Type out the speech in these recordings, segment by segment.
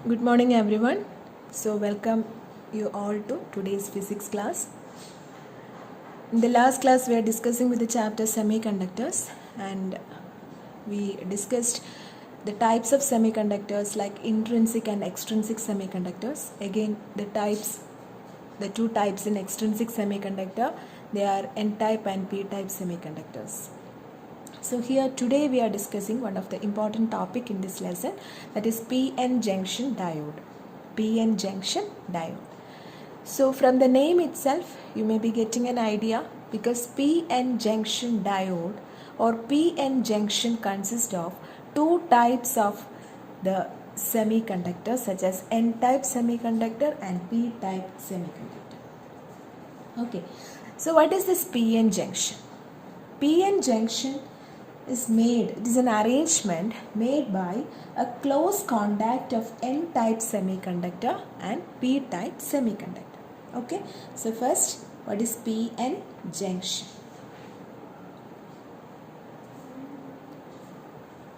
Good morning, everyone. So, welcome you all to today's physics class. In the last class, we are discussing with the chapter semiconductors, and we discussed the types of semiconductors like intrinsic and extrinsic semiconductors. Again, the two types in extrinsic semiconductor, they are N-type and P-type semiconductors. So here today we are discussing one of the important topic in this lesson, that is PN junction diode. PN junction diode. So from the name itself you may be getting an idea, because PN junction diode or PN junction consists of two types of the semiconductors, such as N-type semiconductor and P-type semiconductor. Okay, so what is this PN junction? PN junction is an arrangement made by a close contact of N-type semiconductor and P-type semiconductor. Okay, so first, what is PN junction?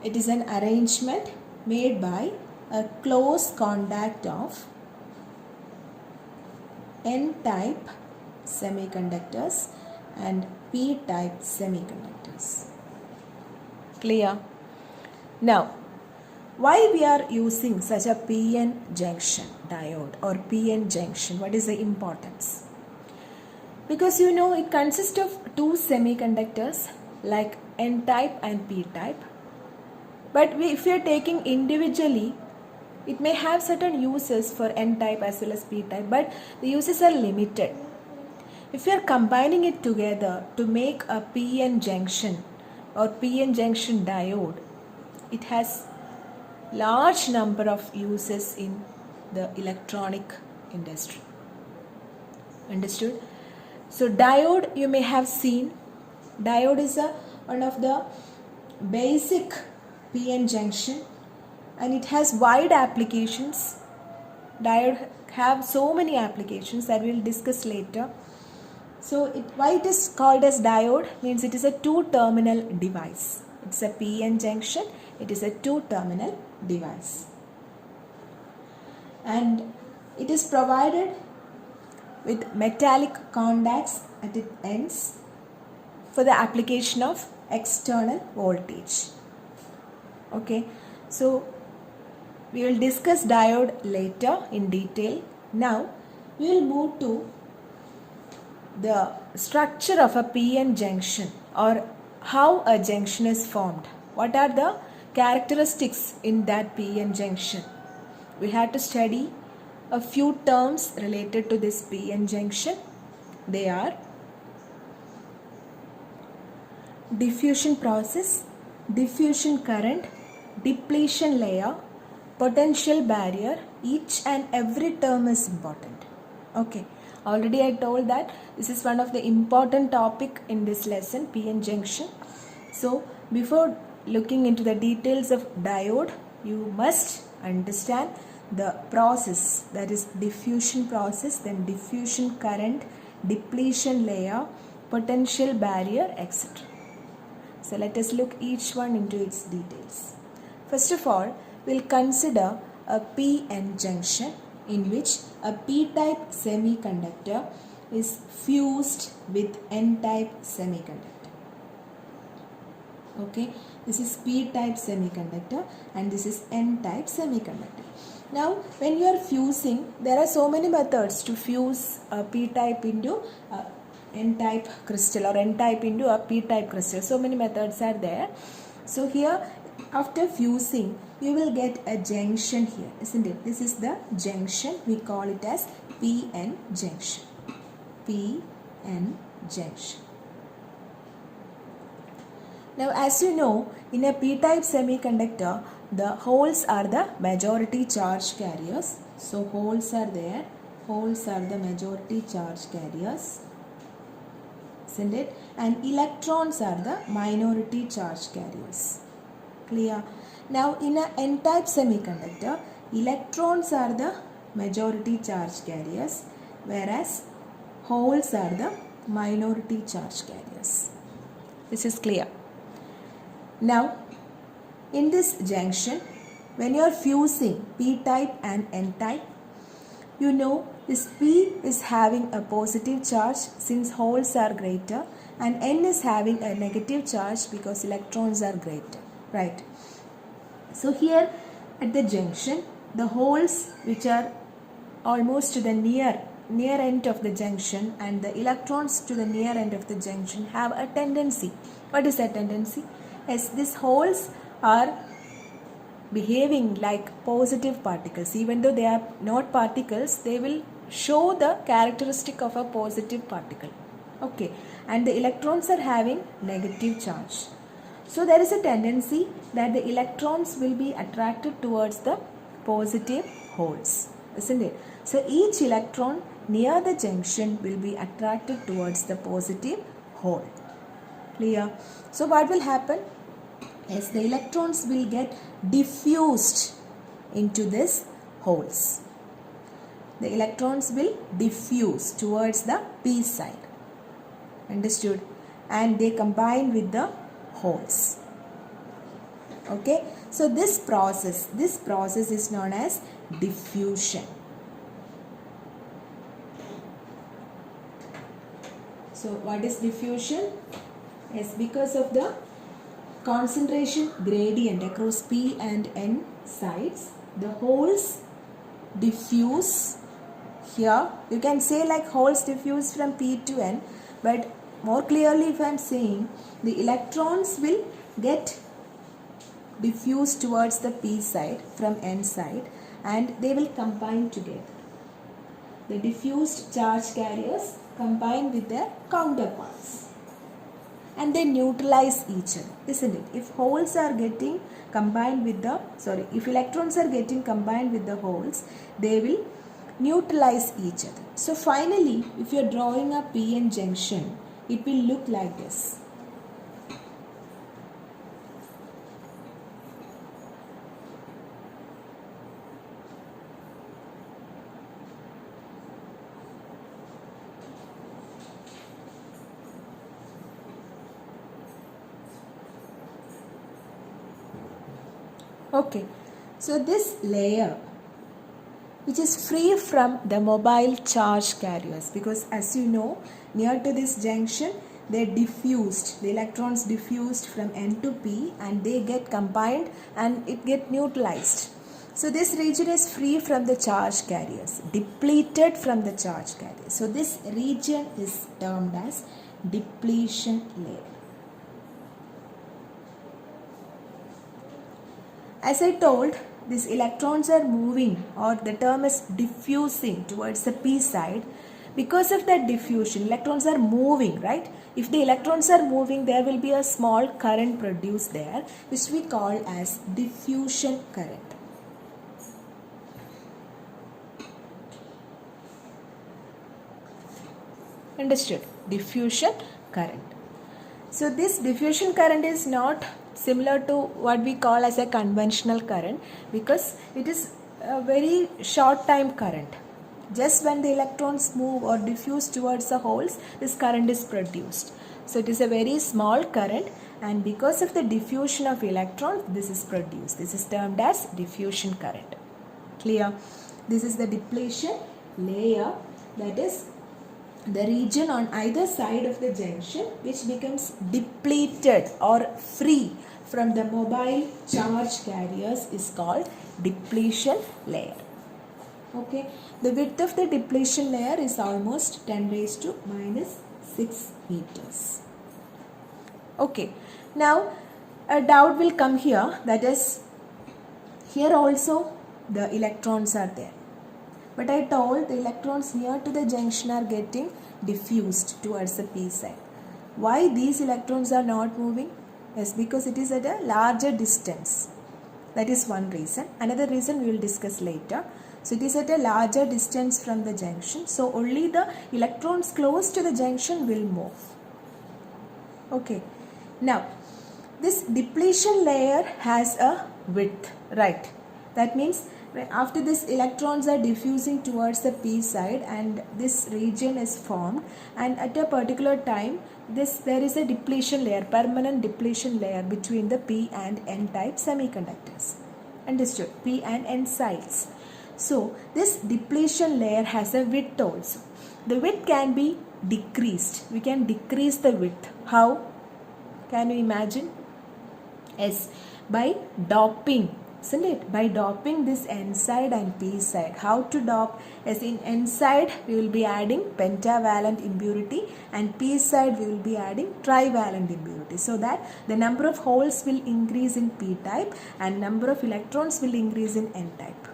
It is an arrangement made by a close contact of N-type semiconductors and P-type semiconductors. Clear? Now, why we are using such a PN junction diode or PN junction? What is the importance? Because it consists of two semiconductors like N-type and P-type. But if we are taking individually, it may have certain uses for N-type as well as P-type, but the uses are limited. If we are combining it together to make a PN junction or PN junction diode, it has large number of uses in the electronic industry. Understood? So diode, you may have seen, diode is one of the basic PN junction, and it has wide applications. Diode have so many applications that we will discuss later. So why it is called as diode means it is a two-terminal device. It's a PN junction. It is a two-terminal device. And it is provided with metallic contacts at its ends for the application of external voltage. Okay, so we will discuss diode later in detail. Now we will move to the structure of a PN junction, or how a junction is formed. What are the characteristics in that PN junction? We have to study a few terms related to this PN junction. They are diffusion process, diffusion current, depletion layer, potential barrier. Each and every term is important. Okay, already I told that this is one of the important topic in this lesson, PN junction. So before looking into the details of diode, you must understand the process, that is diffusion process, then diffusion current, depletion layer, potential barrier, etc. So let us look each one into its details. First of all, we'll consider a PN junction in which a P-type semiconductor is fused with N-type semiconductor. Okay, this is P-type semiconductor and this is N-type semiconductor. Now, when you are fusing, there are so many methods to fuse a P-type into a N-type crystal or N-type into a P-type crystal. So many methods are there. So here, after fusing, you will get a junction here, isn't it? This is the junction. We call it as PN junction. PN junction. Now, as you know, in a P-type semiconductor, the holes are the majority charge carriers. So holes are there. Holes are the majority charge carriers, isn't it? And electrons are the minority charge carriers. Clear? Now in a N-type semiconductor, electrons are the majority charge carriers, whereas holes are the minority charge carriers. This is clear. Now in this junction, when you are fusing p type and n type, you know this p is having a positive charge since holes are greater, and n is having a negative charge because electrons are greater, right? So here at the junction, the holes which are almost to the near end of the junction and the electrons to the near end of the junction have a tendency. What is that tendency? As these holes are behaving like positive particles. Even though they are not particles, they will show the characteristic of a positive particle. Okay, and the electrons are having negative charge. So there is a tendency that the electrons will be attracted towards the positive holes, isn't it? So each electron near the junction will be attracted towards the positive hole. Clear? So what will happen? Yes, the electrons will get diffused into these holes. The electrons will diffuse towards the p side. Understood? And they combine with the holes. Okay, so this process is known as diffusion. So what is diffusion? Yes, because of the concentration gradient across p and n sides, the holes diffuse here. You can say like holes diffuse from p to n, but more clearly if I am saying, the electrons will get diffused towards the p side from n side and they will combine together. The diffused charge carriers combine with their counterparts and they neutralize each other, isn't it? If holes are getting combined with the, if electrons are getting combined with the holes, they will neutralize each other. So finally, if you are drawing a p-n junction, it will look like this. Okay, so this layer which is free from the mobile charge carriers, because as you know, near to this junction they diffused, the electrons diffused from n to p and they get combined and it get neutralized. So this region is free from the charge carriers, depleted from the charge carriers. So this region is termed as depletion layer. As I told, these electrons are moving, or the term is diffusing towards the p side. Because of that diffusion, electrons are moving, right? If the electrons are moving, there will be a small current produced there, which we call as diffusion current. Understood? Diffusion current. So this diffusion current is not similar to what we call as a conventional current, because it is a very short time current. Just when the electrons move or diffuse towards the holes, this current is produced. So it is a very small current, and because of the diffusion of electrons, this is produced. This is termed as diffusion current. Clear? This is the depletion layer, that is the region on either side of the junction which becomes depleted or free from the mobile charge carriers is called depletion layer. Okay, the width of the depletion layer is almost 10 raised to minus 6 meters. Okay, now a doubt will come here, that is, here also the electrons are there. But I told the electrons near to the junction are getting diffused towards the p side. Why these electrons are not moving? Yes, because it is at a larger distance. That is one reason. Another reason we will discuss later. So it is at a larger distance from the junction. So only the electrons close to the junction will move. Okay. Now, this depletion layer has a width, right? That means after this electrons are diffusing towards the p side and this region is formed, and at a particular time there is a depletion layer, permanent depletion layer between the p and n type semiconductors. Understood? P and N sides. So this depletion layer has a width also. The width can be decreased. We can decrease the width. How? Can you imagine? Yes, by doping, isn't it? By doping this N side and P side. How to dope? As in N side we will be adding pentavalent impurity, and P side we will be adding trivalent impurity, so that the number of holes will increase in P type and number of electrons will increase in N type.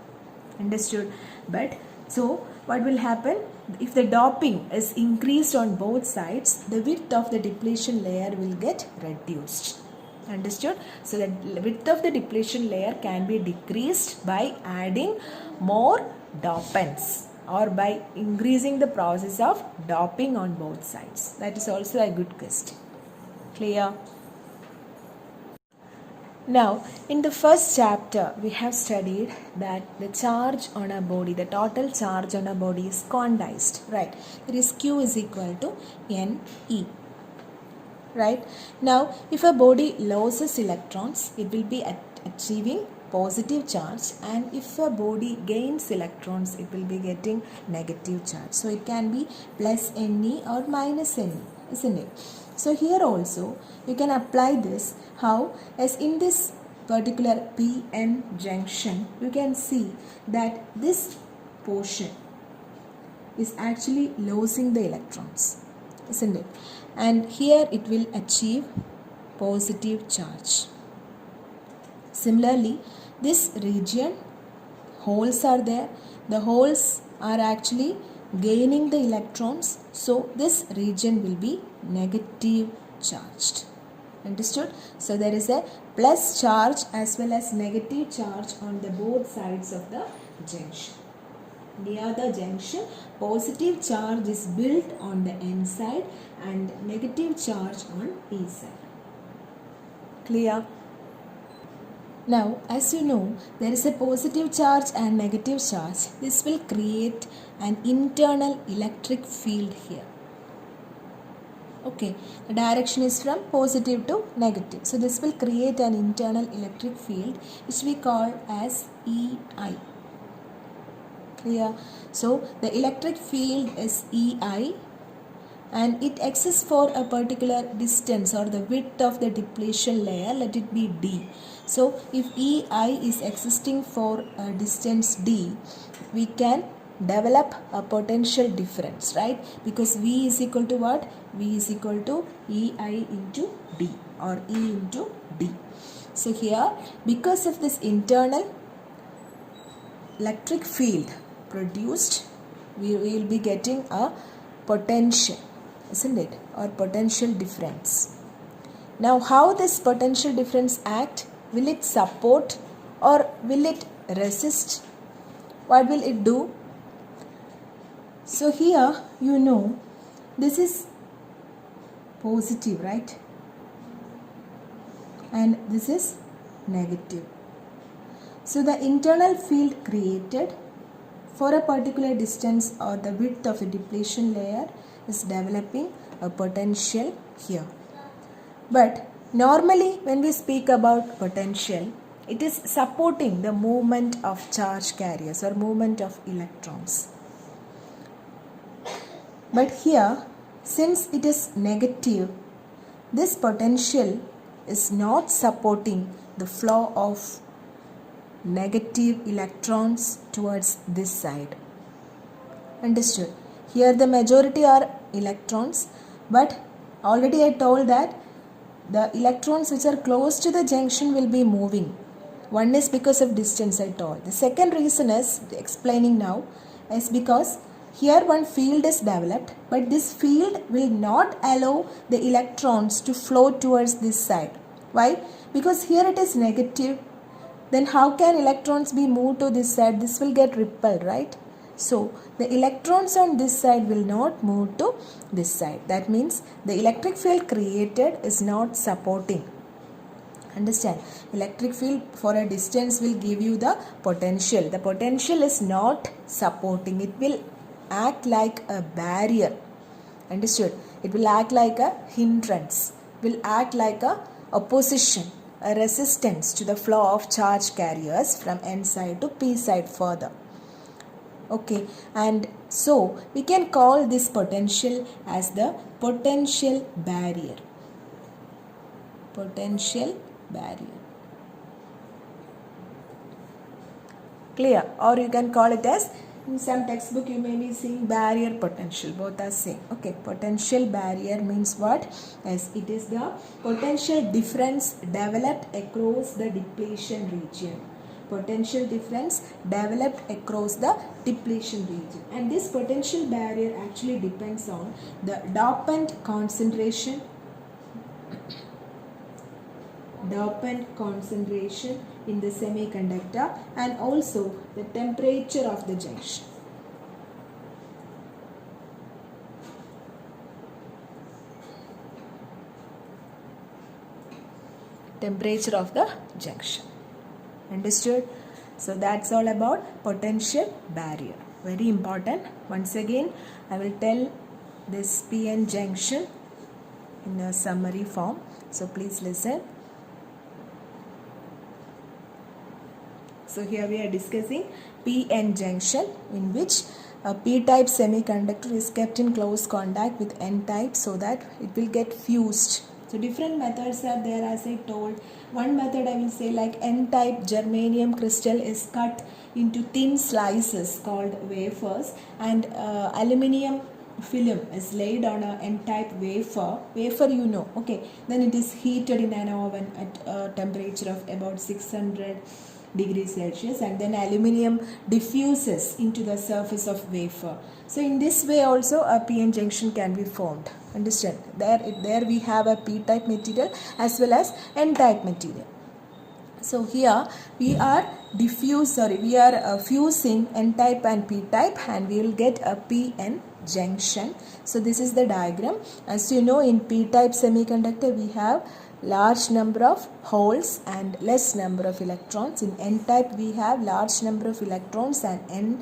Understood? But so what will happen? If the doping is increased on both sides, the width of the depletion layer will get reduced. Understood? So the width of the depletion layer can be decreased by adding more dopants or by increasing the process of doping on both sides. That is also a good question. Clear? Now, in the first chapter, we have studied that the charge on a body, the total charge on a body is quantized, right? That is Q is equal to NE. Right? Now, if a body loses electrons, it will be achieving positive charge, and if a body gains electrons, it will be getting negative charge. So, it can be plus Ne or minus Ne, isn't it? So, here also, you can apply this. How? As in this particular PN junction, you can see that this portion is actually losing the electrons, isn't it? And here it will achieve positive charge. Similarly, this region, holes are there. The holes are actually gaining the electrons. So this region will be negative charged. Understood? So there is a plus charge as well as negative charge on the both sides of the junction. Near the junction, positive charge is built on the N side and negative charge on P side. Clear? Now, as you know, there is a positive charge and negative charge. This will create an internal electric field here. Okay, the direction is from positive to negative. So this will create an internal electric field which we call as EI. Clear? So the electric field is EI, and it exists for a particular distance or the width of the depletion layer, let it be D. So if EI is existing for a distance D, we can develop a potential difference, right? Because V is equal to what? V is equal to EI into D or E into D. So here, because of this internal electric field produced, we will be getting a potential, isn't it? Or potential difference. Now, how this potential difference act? Will it support or will it resist? What will it do? So here, you know, this is positive, right? And this is negative. So the internal field created for a particular distance or the width of a depletion layer is developing a potential here. But normally when we speak about potential, it is supporting the movement of charge carriers or movement of electrons. But here, since it is negative, this potential is not supporting the flow of negative electrons towards this side. Understood? Here the majority are electrons, but already I told that the electrons which are close to the junction will be moving. One is because of distance, I told. The second reason is, explaining now, is because here one field is developed, but this field will not allow the electrons to flow towards this side. Why? Because here it is negative. Then how can electrons be moved to this side? This will get repelled, right? So the electrons on this side will not move to this side. That means the electric field created is not supporting. Understand? Electric field for a distance will give you the potential. The potential is not supporting. It will act like a barrier. Understood? It will act like a hindrance. Will act like a opposition. a resistance to the flow of charge carriers from N side to P side further. Okay, and so we can call this potential as the potential barrier. Potential barrier. Clear? Or you can call it as, in some textbook you may be seeing barrier potential, both are same. Okay, potential barrier means what? Yes, it is the potential difference developed across the depletion region. Potential difference developed across the depletion region, and this potential barrier actually depends on the dopant concentration in the semiconductor and also the temperature of the junction. Temperature of the junction. Understood? So that's all about potential barrier. Very important. Once again, I will tell this PN junction in a summary form. So please listen. So here we are discussing PN junction, in which a P-type semiconductor is kept in close contact with N-type so that it will get fused. So different methods are there, as I told. One method I will say, like N-type germanium crystal is cut into thin slices called wafers, and aluminium film is laid on a N-type wafer you know, okay, then it is heated in an oven at a temperature of about 600 degrees Celsius, and then aluminium diffuses into the surface of wafer. So in this way also a PN junction can be formed. Understand? There we have a P-type material as well as N-type material. So here we are fusing N-type and P-type, and we will get a PN junction. So this is the diagram. As you know, in P-type semiconductor we have large number of holes and less number of electrons. In N-type we have large number of electrons and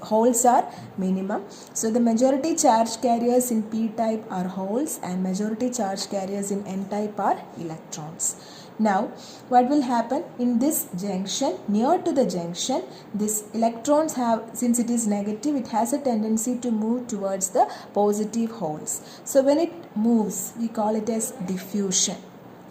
holes are minimum. So the majority charge carriers in P-type are holes and majority charge carriers in N-type are electrons. Now what will happen in this junction? Near to the junction, this electrons have, since it is negative, it has a tendency to move towards the positive holes. So when it moves, we call it as diffusion.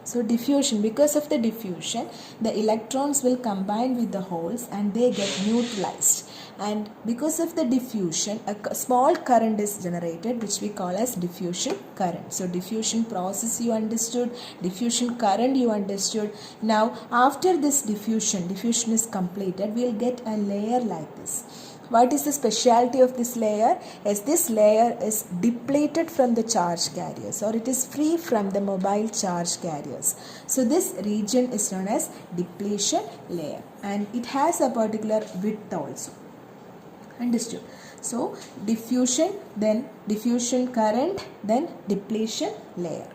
So diffusion, because of the diffusion, the electrons will combine with the holes and they get neutralized. And because of the diffusion, a small current is generated, which we call as diffusion current. So diffusion process you understood, diffusion current you understood. Now after this diffusion is completed, we will get a layer like this. What is the specialty of this layer? As this layer is depleted from the charge carriers, or it is free from the mobile charge carriers. So this region is known as depletion layer, and it has a particular width also. Understood? So diffusion, then diffusion current, then depletion layer.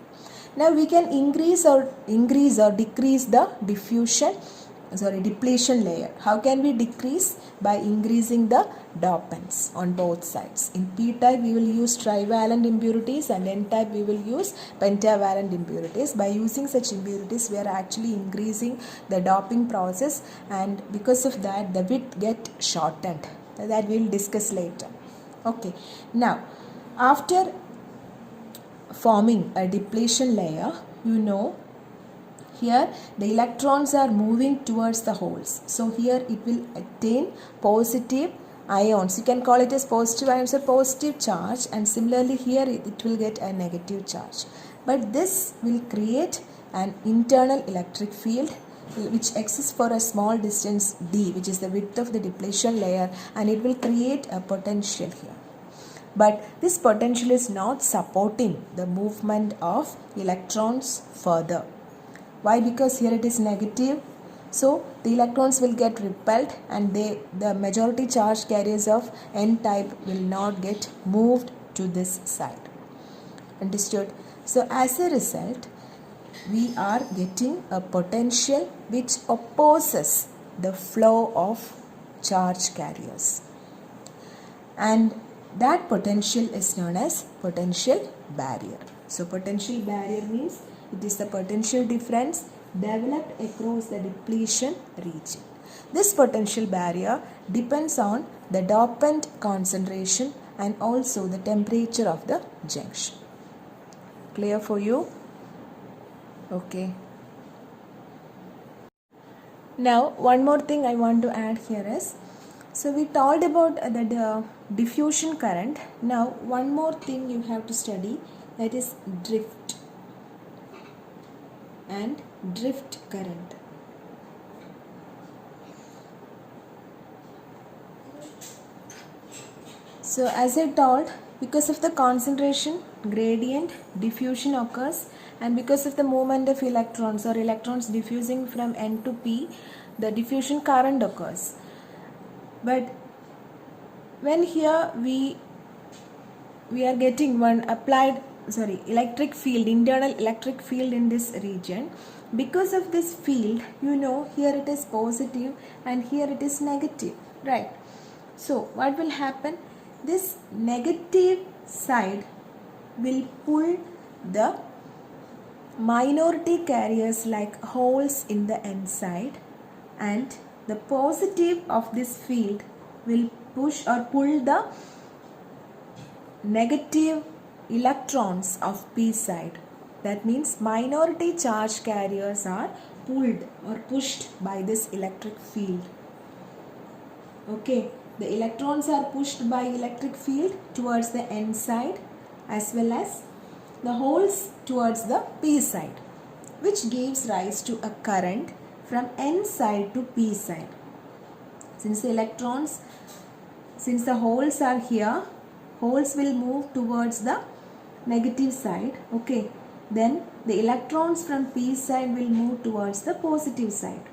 Now we can increase or decrease the depletion layer. How can we decrease? By increasing the dopants on both sides. In P-type we will use trivalent impurities, and N-type we will use pentavalent impurities. By using such impurities we are actually increasing the doping process, and because of that the width get shortened. That we will discuss later. Okay. Now after forming a depletion layer, you know, here the electrons are moving towards the holes. So here it will attain positive ions. You can call it as positive ions or positive charge, and similarly here it will get a negative charge. But this will create an internal electric field which exists for a small distance d, which is the width of the depletion layer, and it will create a potential here. But this potential is not supporting the movement of electrons further. Why? Because here it is negative. So the electrons will get repelled, and the majority charge carriers of N-type will not get moved to this side. Understood? So as a result, we are getting a potential which opposes the flow of charge carriers. And that potential is known as potential barrier. So potential barrier means it is the potential difference developed across the depletion region. This potential barrier depends on the dopant concentration and also the temperature of the junction. Clear for you? Okay. Now, one more thing I want to add here is, so we talked about the diffusion current. Now, one more thing you have to study, that is drift and drift current. So as I told, because of the concentration gradient, diffusion occurs, and because of the movement of electrons or electrons diffusing from N to P, the diffusion current occurs. But when here we are getting one electric field, internal electric field in this region, because of this field, here it is positive and here it is negative, right? So what will happen? This negative side will pull the minority carriers like holes in the N side, and the positive of this field will push or pull the negative electrons of P side. That means minority charge carriers are pulled or pushed by this electric field. Okay, the electrons are pushed by electric field towards the N side as well as the holes towards the P side, which gives rise to a current from N side to P side. Since the holes are here, holes will move towards the negative side. Okay, then the electrons from P side will move towards the positive side.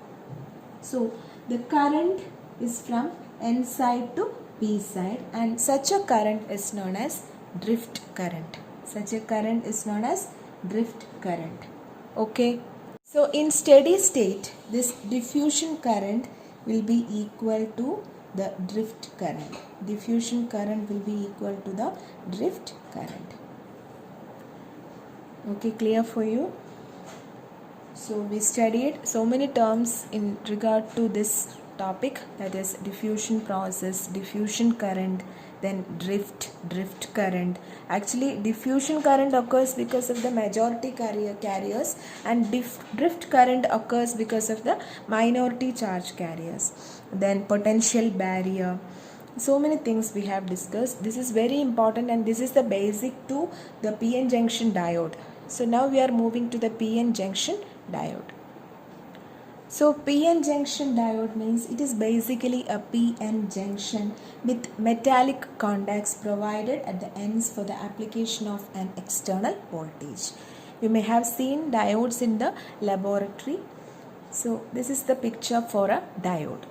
So the current is from N side to P side, and such a current is known as drift current. Such a current is known as drift current. Okay. So in steady state, this diffusion current will be equal to the drift current. Diffusion current will be equal to the drift current. Okay, clear for you? So we studied so many terms in regard to this topic, that is diffusion process, diffusion current, then drift current. Actually, diffusion current occurs because of the majority carriers, and drift current occurs because of the minority charge carriers. Then potential barrier. So many things we have discussed. This is very important, and this is the basic to the PN junction diode. So now we are moving to the PN junction diode. So PN junction diode means it is basically a PN junction with metallic contacts provided at the ends for the application of an external voltage. You may have seen diodes in the laboratory. So this is the picture for a diode.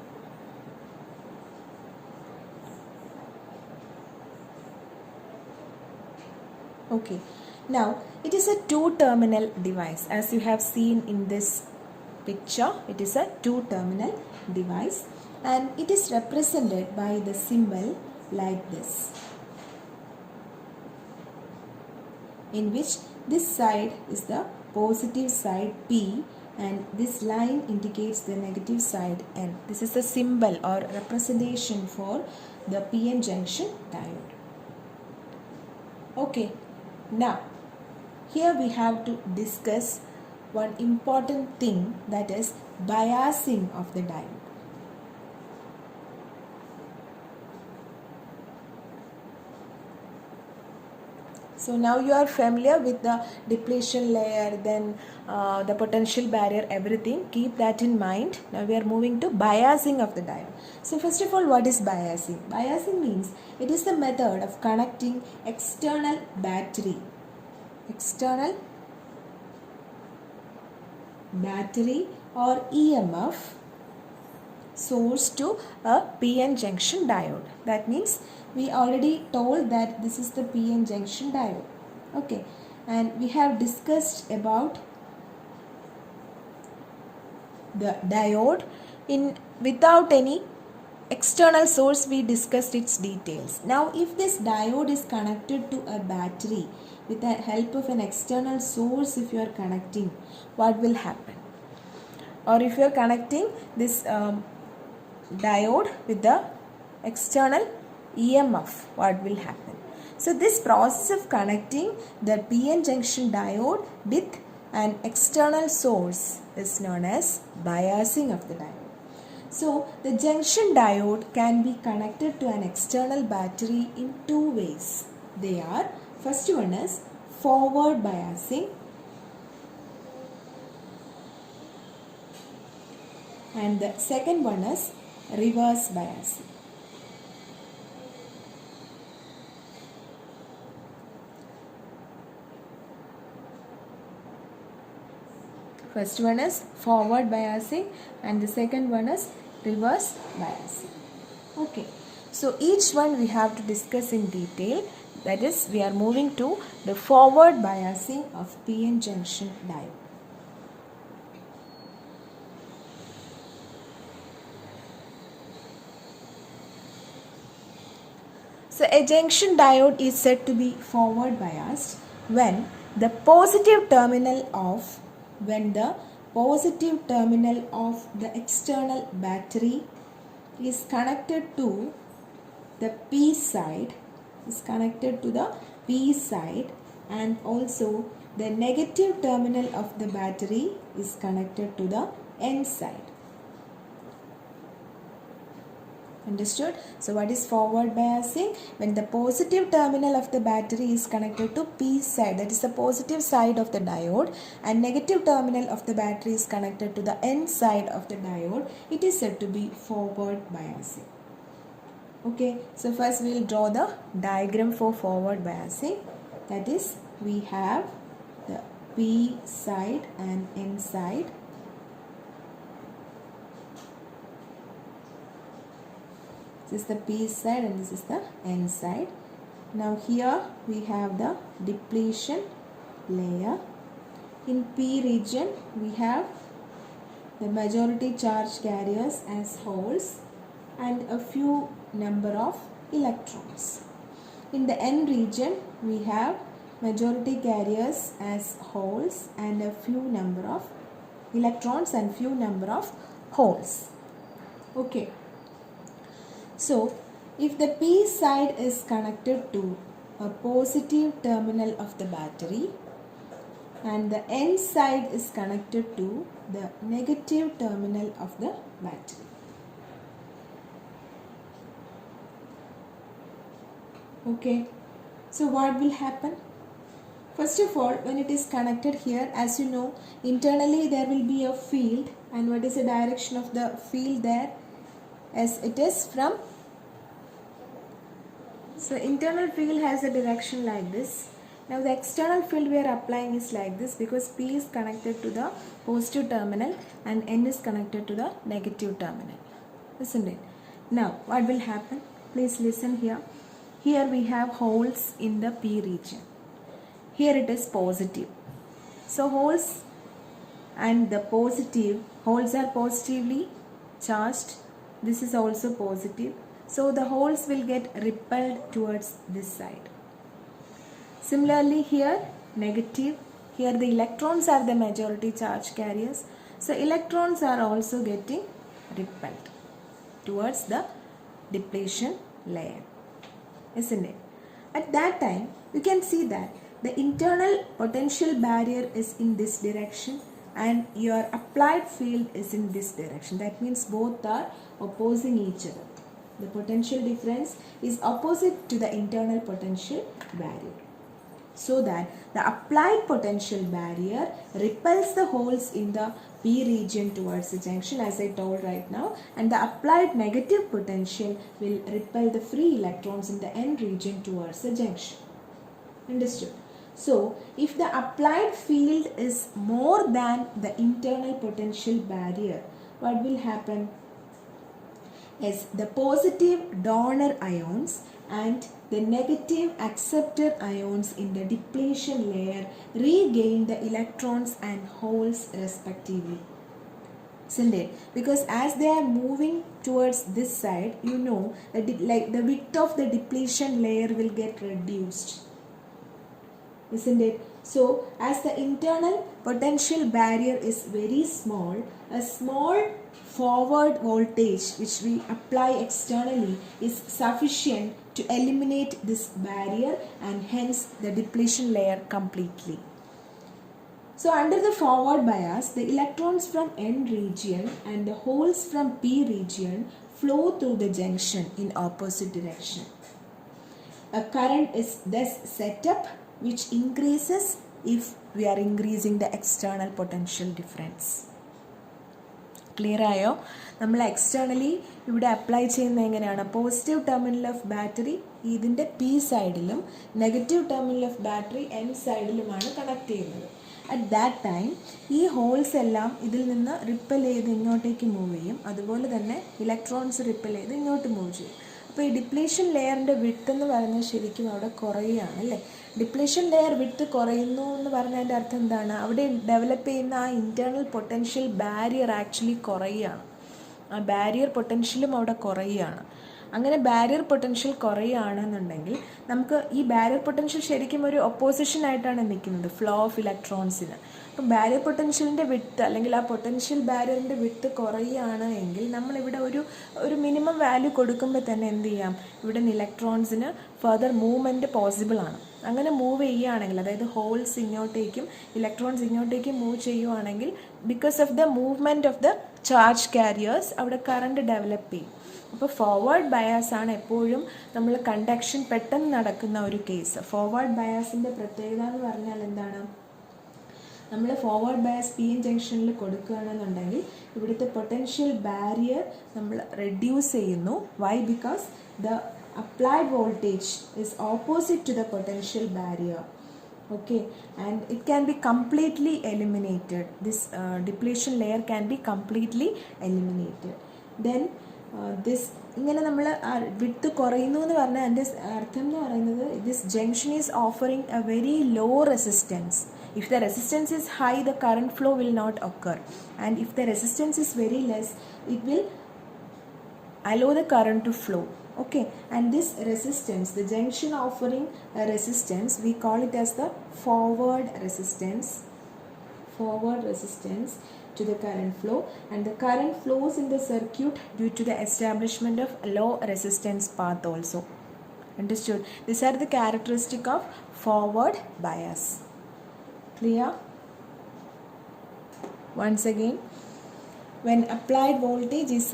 Okay, now it is a two-terminal device. As you have seen in this picture, it is a two-terminal device, and it is represented by the symbol like this, in which this side is the positive side P and this line indicates the negative side N. This is the symbol or representation for the PN junction diode. Okay, now here we have to discuss one important thing, that is biasing of the diode. So now you are familiar with the depletion layer, then the potential barrier, everything. Keep that in mind. Now we are moving to biasing of the diode. So first of all, what is biasing? Biasing means it is the method of connecting external battery or EMF source to a PN junction diode. That means we already told that this is the PN junction diode. Okay, and we have discussed about the diode without any external source. We discussed its details. Now if this diode is connected to a battery with the help of an external source, if you are connecting, what will happen? or if you are connecting this diode with the external EMF, what will happen? So this process of connecting the PN junction diode with an external source is known as biasing of the diode. So the junction diode can be connected to an external battery in two ways. They are, first one is forward biasing and the second one is reverse biasing. First one is forward biasing and the second one is reverse biasing. Okay, so each one we have to discuss in detail. That is, we are moving to the forward biasing of PN junction diode. So a junction diode is said to be forward biased when the positive terminal of the external battery is connected to the P side, and also the negative terminal of the battery is connected to the N side. Understood? So what is forward biasing? When the positive terminal of the battery is connected to P side, that is the positive side of the diode, and negative terminal of the battery is connected to the N side of the diode, it is said to be forward biasing. Okay, so first we will draw the diagram for forward biasing. That is, we have the P side and N side. This is the P side and this is the N side. Now here we have the depletion layer. In P region we have the majority charge carriers as holes and a few number of electrons. In the N region we have majority carriers as holes and a few number of electrons and few number of holes. Okay. So, if the P side is connected to a positive terminal of the battery and the N side is connected to the negative terminal of the battery. Okay, so what will happen? First of all, when it is connected here, as you know, internally there will be a field, and what is the direction of the field there? As it is from, so internal field has a direction like this. Now the external field we are applying is like this because P is connected to the positive terminal and N is connected to the negative terminal, isn't it? Now what will happen? Please listen here. Here we have holes in the P region. Here it is positive. So holes and the positive, holes are positively charged. This is also positive. So the holes will get repelled towards this side. Similarly here negative. Here the electrons are the majority charge carriers. So electrons are also getting repelled towards the depletion layer. Isn't it? At that time you can see that the internal potential barrier is in this direction and your applied field is in this direction. That means both are opposing each other. The potential difference is opposite to the internal potential barrier. So that the applied potential barrier repels the holes in the P region towards the junction, as I told right now, and the applied negative potential will repel the free electrons in the N region towards the junction. Understood? So, if the applied field is more than the internal potential barrier, what will happen? Is the positive donor ions and the negative acceptor ions in the depletion layer regain the electrons and holes respectively. Isn't it? Because as they are moving towards this side, you know that like the width of the depletion layer will get reduced. isn't it? So as the internal potential barrier is very small, a small forward voltage which we apply externally is sufficient to eliminate this barrier and hence the depletion layer completely. So under the forward bias, the electrons from N region and the holes from P region flow through the junction in opposite direction. A current is thus set up which increases if we are increasing the external potential difference. Clear ആയോ? നമ്മൾ externally ഇവിടെ apply ചെയ്യുന്നത് എങ്ങനെയാണ്? Positive terminal of battery ഇതിൻ്റെ P സൈഡിലും negative terminal of battery N സൈഡിലുമാണ് connect ചെയ്യുന്നത്. At that time ഈ ഹോൾസ് എല്ലാം ഇതിൽ നിന്ന് റിപ്പൽ ചെയ്ത് ഇങ്ങോട്ടേക്ക് മൂവ് ചെയ്യും. അതുപോലെ തന്നെ ഇലക്ട്രോൺസ് റിപ്പൽ ചെയ്ത് ഇങ്ങോട്ട് മൂവ് ചെയ്യും. അപ്പോൾ ഈ ഡിപ്ലേഷൻ ലെയറിൻ്റെ വിഡ്ത്ത് എന്ന് പറയുന്നത് ശരിക്കും അവിടെ കുറയുകയാണ് അല്ലേ? ഡിപ്ലേഷൻ ലെയർ വിഡ്ത്ത് കുറയുന്നു എന്ന് പറഞ്ഞതിൻ്റെ അർത്ഥം എന്താണ്? അവിടെ ഡെവലപ്പ് ചെയ്യുന്ന ആ ഇൻറ്റേർണൽ പൊട്ടൻഷ്യൽ ബാരിയർ ആക്ച്വലി കുറയുകയാണ്. ആ ബാരിയർ പൊട്ടൻഷ്യലും അവിടെ കുറയുകയാണ്. അങ്ങനെ ബാരിയർ പൊട്ടൻഷ്യൽ കുറയുകയാണെന്നുണ്ടെങ്കിൽ നമുക്ക് ഈ ബാരിയർ പൊട്ടൻഷ്യൽ ശരിക്കും ഒരു ഒപ്പോസിഷൻ ആയിട്ടാണ് നിൽക്കുന്നത് ഫ്ലോ ഓഫ് ഇലക്ട്രോൺസിന്. അപ്പം ബാരിയർ പൊട്ടൻഷ്യലിൻ്റെ വിഡ്ത്ത് അല്ലെങ്കിൽ ആ പൊട്ടൻഷ്യൽ ബാരിയറിൻ്റെ വിഡ്ത്ത് കുറയുകയാണ് എങ്കിൽ നമ്മളിവിടെ ഒരു മിനിമം വാല്യൂ കൊടുക്കുമ്പോൾ തന്നെ എന്ത് ചെയ്യാം? ഇവിടെ ഇലക്ട്രോൺസിന് ഫർദർ മൂവ്മെൻറ്റ് പോസിബിൾ ആണ്. അങ്ങനെ മൂവ് ചെയ്യുകയാണെങ്കിൽ, അതായത് ഹോൾസ് ഇങ്ങോട്ടേക്കും ഇലക്ട്രോൺസ് ഇങ്ങോട്ടേക്കും മൂവ് ചെയ്യുകയാണെങ്കിൽ because of the movement of the charge careers അവിടെ കറണ്ട് ഡെവലപ്പ് ചെയ്യും. അപ്പോൾ ഫോർവേഡ് ബയാസ് ആണ് എപ്പോഴും നമ്മൾ കണ്ടക്ഷൻ പെട്ടെന്ന് നടക്കുന്ന ഒരു കേസ്. ഫോർവേഡ് ബയാസിൻ്റെ പ്രത്യേകത എന്ന് പറഞ്ഞാൽ എന്താണ്? നമ്മൾ ഫോർവേഡ് ബയാസ് പി എൻ ജംഗ്ഷനിൽ കൊടുക്കുകയാണെന്നുണ്ടെങ്കിൽ ഇവിടുത്തെ പൊട്ടൻഷ്യൽ ബാരിയർ നമ്മൾ റെഡ്യൂസ് ചെയ്യുന്നു. Why? Because the applied voltage is opposite to the potential barrier. Okay, and it can be completely eliminated. This depletion layer can be completely eliminated. Then this ഇങ്ങനെ നമ്മൾ width കുറയുന്നു എന്ന് പറഞ്ഞാൽ അതിൻ്റെ അർത്ഥം എന്ന് പറയുന്നത് this junction is offering a very low resistance. If the resistance is high, the current flow will not occur, and if the resistance is very less, it will allow the current to flow. Okay, and this resistance, the junction offering a resistance, we call it as the forward resistance to the current flow, and the current flows in the circuit due to the establishment of low resistance path also. Understood? These are the characteristic of forward bias. Clear? Once again, when applied voltage is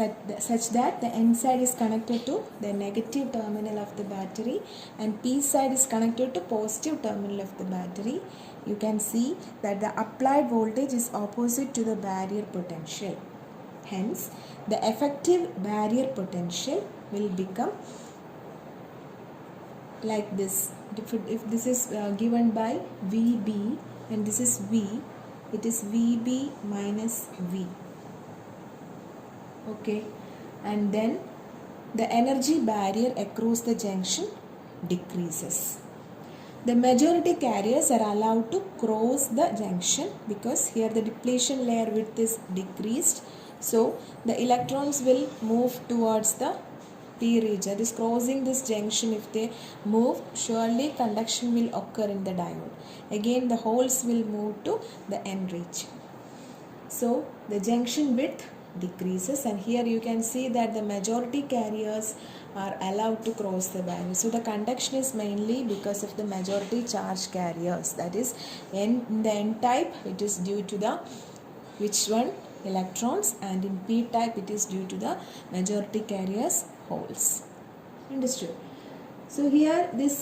such that the N side is connected to the negative terminal of the battery and P side is connected to positive terminal of the battery, you can see that the applied voltage is opposite to the barrier potential. Hence, the effective barrier potential will become like this. If this is given by VB and this is V, it is VB minus V. Okay, and then the energy barrier across the junction decreases. The majority carriers are allowed to cross the junction because here the depletion layer width is decreased, so the electrons will move towards the P region. That is crossing this junction. If they move, surely conduction will occur in the diode. Again the holes will move to the N region, so the junction width decreases, and here you can see that the majority carriers are allowed to cross the barrier. So the conduction is mainly because of the majority charge carriers, that is in the N type it is due to the which one? Electrons, and in P type it is due to the majority carriers holes. Understood? So here this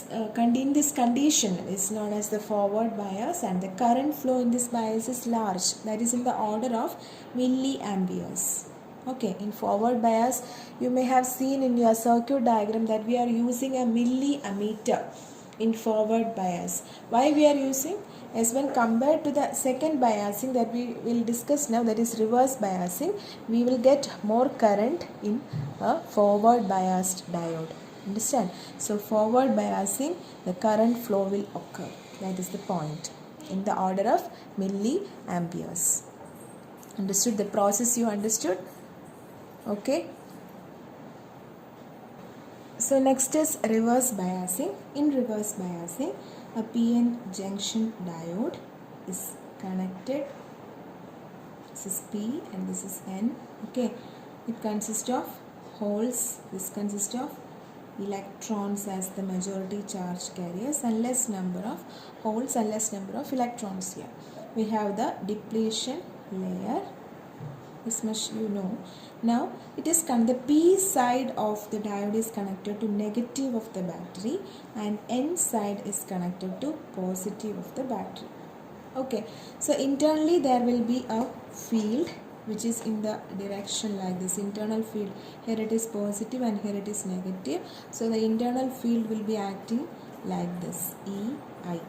in this condition is known as the forward bias, and the current flow in this bias is large, that is in the order of milliamperes. Okay, in forward bias you may have seen in your circuit diagram that we are using a milliammeter in forward bias. Why we are using? As when compared to the second biasing that we will discuss now, that is reverse biasing, we will get more current in a forward biased diode. Understand? So forward biasing, the current flow will occur. That is the point, in the order of milliamperes. Understood the process? You understood? Okay. So next is reverse biasing. In reverse biasing, a PN junction diode is connected. This is P and this is N. Okay, it consists of holes. This consists of electrons as the majority charge carriers and less number of holes and less number of electrons here. We have the depletion layer. This much you know. Now it is the P side of the diode is connected to negative of the battery and N side is connected to positive of the battery. Okay, so internally there will be a field which is in the direction like this, internal field. Here it is positive and here it is negative. So the internal field will be acting like this, EI.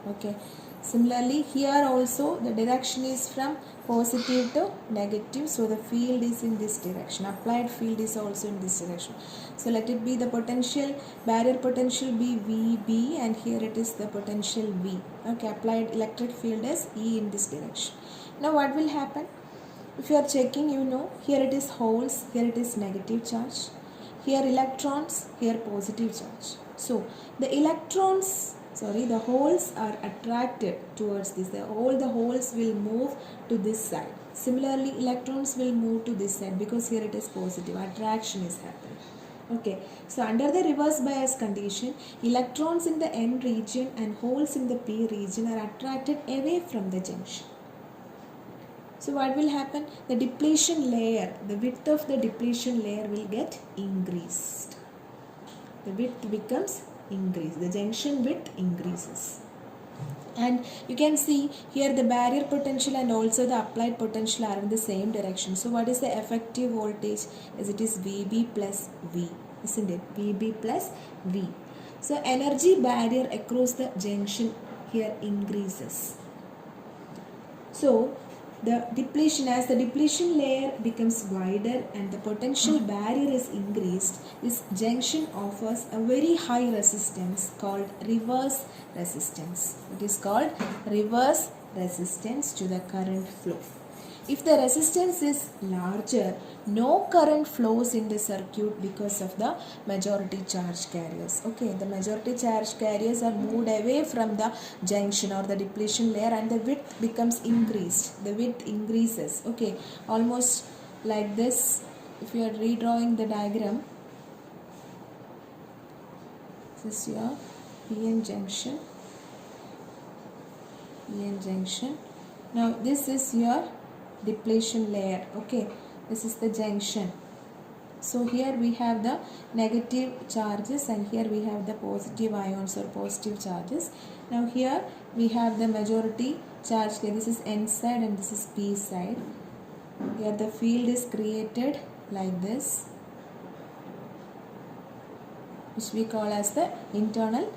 Okay, similarly here also the direction is from positive to negative, so the field is in this direction. Applied field is also in this direction. So let it be the potential, barrier potential be VB and here it is the potential V. Okay, applied electric field is E in this direction. Now what will happen? If you are checking, you know, here it is holes, here it is negative charge, here electrons, here positive charge. So the the holes are attracted towards this. All the holes will move to this side. Similarly, electrons will move to this side because here it is positive. Attraction is happening. Okay, so under the reverse bias condition, electrons in the N region and holes in the P region are attracted away from the junction. So what will happen? The depletion layer, the width of the depletion layer will get increased. The width becomes increased. The junction width increases. And you can see here the barrier potential and also the applied potential are in the same direction. So what is the effective voltage? As it is VB plus V, isn't it? VB plus V. So energy barrier across the junction here increases. So the depletion, as the depletion layer becomes wider and the potential barrier is increased, this junction offers a very high resistance called reverse resistance. It is called reverse resistance to the current flow. If the resistance is larger, no current flows in the circuit because of the majority charge carriers. Okay, the majority charge carriers are moved away from the junction or the depletion layer and the width becomes increased. The width increases. Okay, almost like this. If you are redrawing the diagram, this is your PN junction. PN junction. Now this is your depletion layer. Okay, this is the junction. So here we have the negative charges and here we have the positive ions or positive charges. Now here we have the majority charge. Okay, this is N side and this is P side. Here the field is created like this, which we call as the internal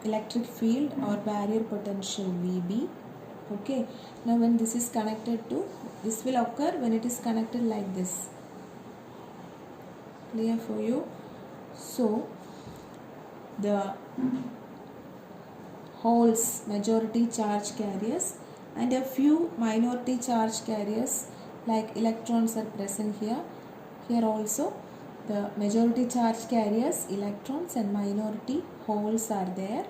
electric field or barrier potential VB. Okay, now when this is connected to, this will occur when it is connected like this. Clear for you? So the holes, majority charge carriers, and a few minority charge carriers like electrons are present here. Here also the majority charge carriers, electrons, and minority holes are there.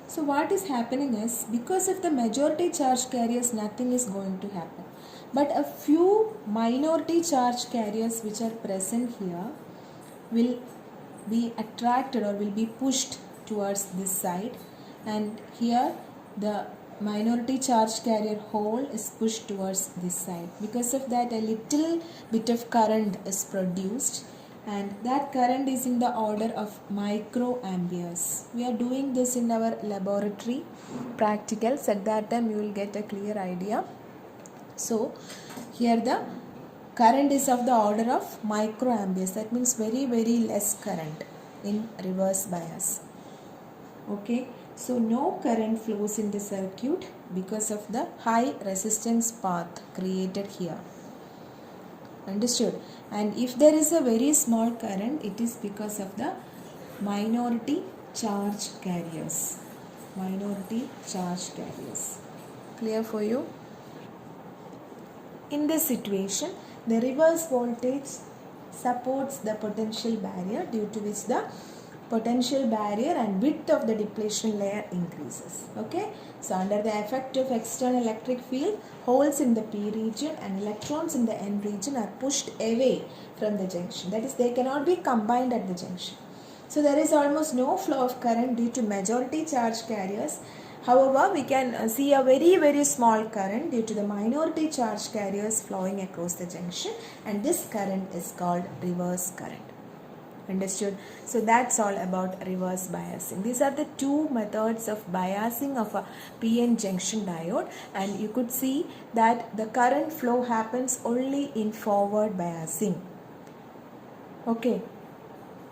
So what is happening is, because of the majority charge carriers, nothing is going to happen. But a few minority charge carriers which are present here will be attracted or will be pushed towards this side, and here the minority charge carrier hole is pushed towards this side. Because of that, a little bit of current is produced, and that current is in the order of microamperes. We are doing this in our laboratory practicals. At that time you will get a clear idea. So here the current is of the order of microamperes. That means very less current in reverse bias. Okay, so no current flows in the circuit because of the high resistance path created here. Understood? And if there is a very small current, it is because of the minority charge carriers. Minority charge carriers. Clear for you? In this situation, the reverse voltage supports the potential barrier, due to which the potential barrier and width of the depletion layer increases. Okay, so under the effect of external electric field, holes in the p region and electrons in the n region are pushed away from the junction, that is, they cannot be combined at the junction. So there is almost no flow of current due to majority charge carriers. However, we can see a very small current due to the minority charge carriers flowing across the junction, and this current is called reverse current. Understood? So that's all about reverse biasing. These are the two methods of biasing of a PN junction diode, and you could see that the current flow happens only in forward biasing. Okay,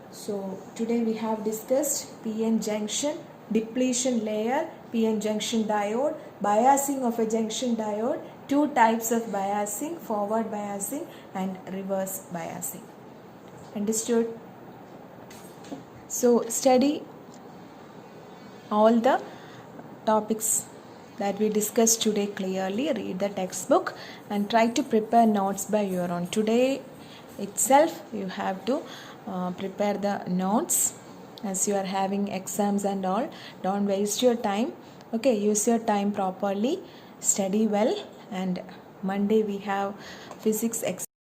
so today we have discussed PN junction, depletion layer, PN junction diode, biasing of a junction diode, two types of biasing, forward biasing and reverse biasing. Understood? So study all the topics that we discussed today clearly, read the textbook and try to prepare notes by your own. Today itself you have to prepare the notes, as you are having exams and all. Don't waste your time. Okay, use your time properly, study well, and Monday we have physics exam.